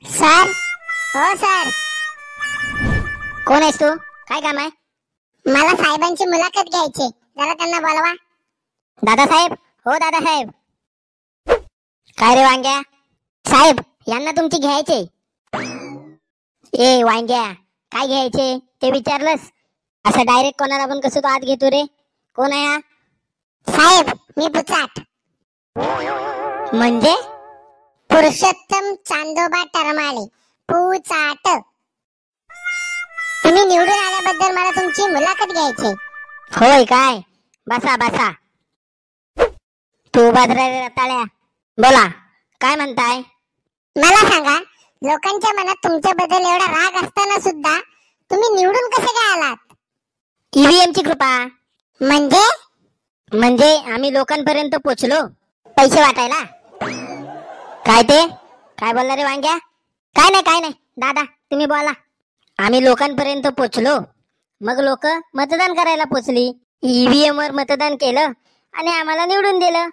Sir, हो sir. कोण आहेस तू? काय काम आहे? मला साहेबांची मुलाखत घ्यायची, जरा त्यांना बोलवा. दादासाहेब, हो दादासाहेब. काय रे वांग्या? साहेब, यांना तुमची घ्यायचे. ए वांग्या, काय घ्यायचे ते विचारलंस? असं डायरेक्ट कोणाला पण कसं तू आत घेतो रे? कोण आहे हा? साहेब, मी पुचाट. म्हणजे? पुरुषोत्तम चांदोबा टरमाळे, पुचाट. तुम्ही निवडून आल्याबद्दल मला तुमची मुलाखत घ्यायची. होय काय? बसा बसा. तू बाजरा रे रताळ्या. बोला, काय म्हणताय? मला सांगा, लोकांच्या मनात तुमच्याबद्दल एवढा राग असताना सुद्धा तुम्ही निवडून कसे काय आलात? ईव्हीएम ची कृपा. म्हणजे आम्ही लोकांपर्यंत पोचलो पैसे वाटायला. काय ते? काय बोलला रे वांग्या? काय नाही दादा, तुम्ही बोला. आम्ही लोकांपर्यंत पोचलो, मग लोक मतदान करायला पोचली. ईव्हीएम वर मतदान केलं आणि आम्हाला निवडून दिलं.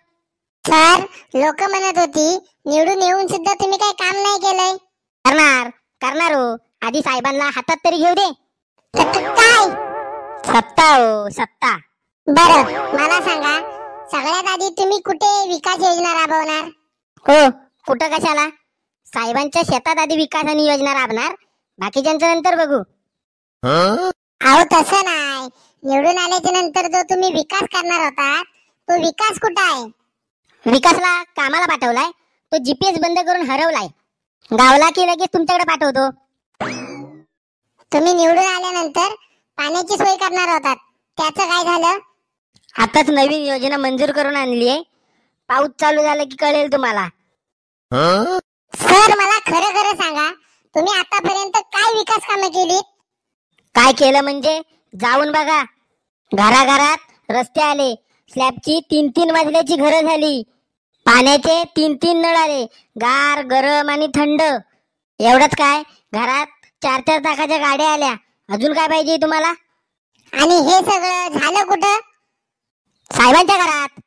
सर, लोक म्हणत होती निवडून येऊन सुद्धा तुम्ही काही काम नाही केलंय. करणार हो. आधी साहेबांना हातात तरी घेऊ दे. काय? सत्ता हो, सत्ता. बरं, मला सांगा, सगळ्यात आधी तुम्ही कुठे विकास योजना राबवणार? हो, कुठं कशाला? साहेबांच्या शेतात आधी विकास आणि योजना राबणार, बाकीच्यांचं नंतर बघू. अहो तसं नाही, निवडून आल्याच्या नंतर जो तुम्ही विकास करणार होता तो विकास कुठं आहे? विकासला कामाला पाठवलाय, तो जीपीएस बंद करून हरवलाय. गावला की लगेच तुमच्याकडे पाठवतो. तुम्ही निवडून आल्यानंतर पाण्याची सोय करणार होतात, त्याचं काय झालं? आताच नवीन योजना मंजूर करून आणली आहे. पाऊस चालू झाला की कळेल तुम्हाला. सर, मला खरं खरं सांगा, तुम्ही आतापर्यंत काय विकास कामं केलीत? काय केलं म्हणजे? जाऊन बघा. घराघरात रस्ते आले, स्लॅबची 3-3 मजल्याची घरं झाली, पाण्याचे 3-3 नळ आले, गार, गरम आणि थंड. एवढंच काय, घरात 4-4 चाकाच्या गाड्या आल्या. अजून काय पाहिजे तुम्हाला? आणि हे सगळं झालं कुठं? साहेबांच्या घरात.